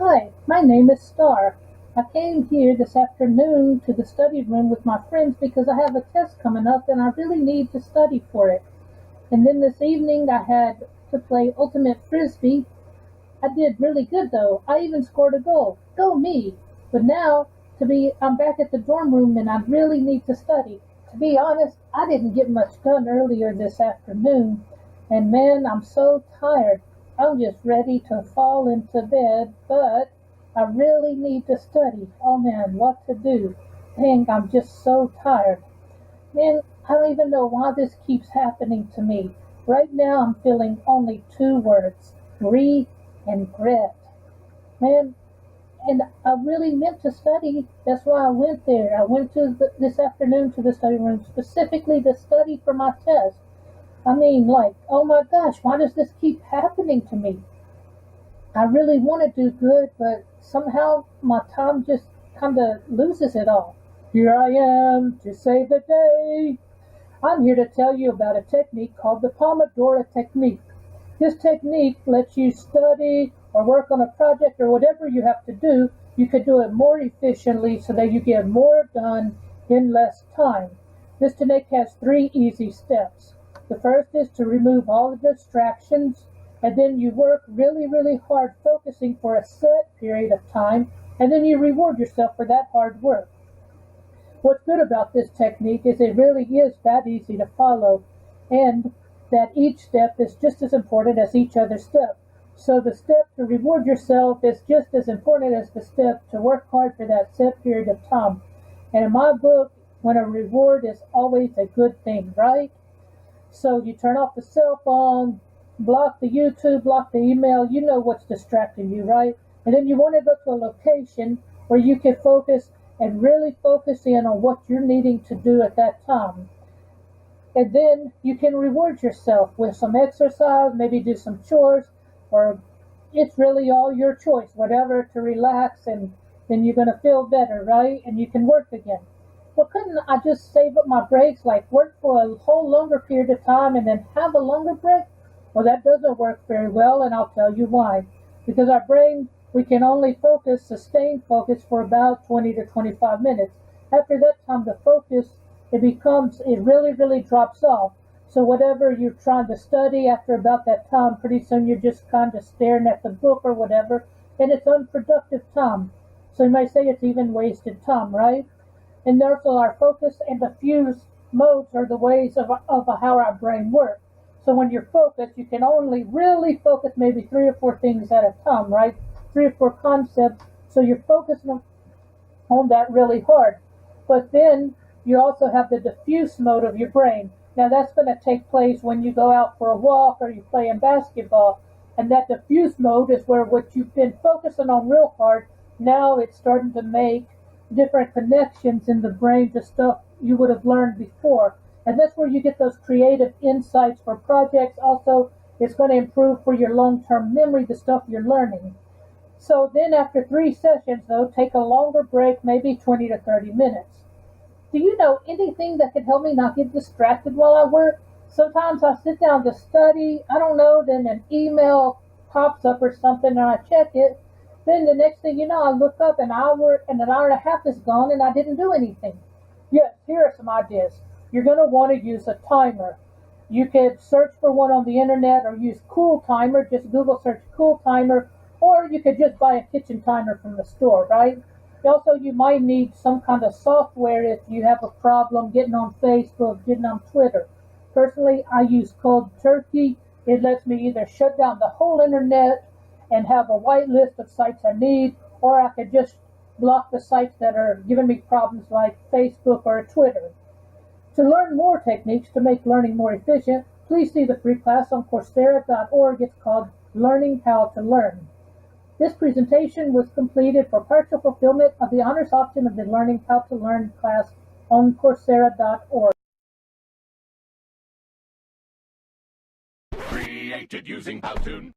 Hi, my name is Star. I came here this afternoon to the study room with my friends because I have a test coming up and I really need to study for it. And then this evening I had to play Ultimate Frisbee. I did really good though. I even scored a goal. Go me! But now I'm back at the dorm room and I really need to study. To be honest, I didn't get much done earlier this afternoon, and man, I'm so tired. I'm just ready to fall into bed, but I really need to study. Oh man, what to do? Dang, I'm just so tired. Man, I don't even know why this keeps happening to me. Right now I'm feeling only two words: grief and grit. Man, and I really meant to study. That's why I went there. I went this afternoon to the study room specifically to study for my test. I mean, like, oh my gosh, why does this keep happening to me? I really want to do good, but somehow my time just kind of loses it all. Here I am to save the day. I'm here to tell you about a technique called the Pomodora technique. This technique lets you study or work on a project or whatever you have to do. You can do it more efficiently so that you get more done in less time. This technique has three easy steps. The first is to remove all the distractions, and then you work really, really hard focusing for a set period of time, and then you reward yourself for that hard work. What's good about this technique is it really is that easy to follow, and that each step is just as important as each other step. So the step to reward yourself is just as important as the step to work hard for that set period of time. And in my book, when a reward is always a good thing, right? So you turn off the cell phone, block the YouTube, block the email, you know what's distracting you, right? And then you want to go to a location where you can focus and really focus in on what you're needing to do at that time. And then you can reward yourself with some exercise, maybe do some chores, or it's really all your choice, whatever to relax, and then you're going to feel better, right? And you can work again. Well, couldn't I just save up my breaks, like work for a whole longer period of time and then have a longer break? Well, that doesn't work very well, and I'll tell you why. Because our brain, we can only focus, sustained focus, for about 20 to 25 minutes. After that time, the focus, it really, really drops off. So whatever you're trying to study after about that time, pretty soon you're just kind of staring at the book or whatever, and it's unproductive time. So you might say it's even wasted time, right? And therefore our focus and diffuse modes are the ways of how our brain works. So when you're focused, you can only really focus maybe three or four things at a time, right? Three or four concepts. So you're focusing on that really hard. But then you also have the diffuse mode of your brain. Now that's going to take place when you go out for a walk or you play in basketball. And that diffuse mode is where what you've been focusing on real hard, now it's starting to make different connections in the brain to stuff you would have learned before. And that's where you get those creative insights for projects. Also, it's going to improve for your long-term memory, the stuff you're learning. So then after 3 sessions, though, take a longer break, maybe 20 to 30 minutes. Do you know anything that could help me not get distracted while I work? Sometimes I sit down to study, I don't know, then an email pops up or something and I check it. Then the next thing you know, I look up an hour and a half is gone and I didn't do anything. Yes, here are some ideas. You're going to want to use a timer. You could search for one on the internet or use Cool Timer. Just Google search Cool Timer, or you could just buy a kitchen timer from the store, right? Also, you might need some kind of software if you have a problem getting on Facebook, getting on Twitter. Personally, I use Cold Turkey. It lets me either shut down the whole internet and have a white list of sites I need, or I could just block the sites that are giving me problems like Facebook or Twitter. To learn more techniques to make learning more efficient, please see the free class on Coursera.org. It's called Learning How to Learn. This presentation was completed for partial fulfillment of the honors option of the Learning How to Learn class on Coursera.org. Created using Powtoon.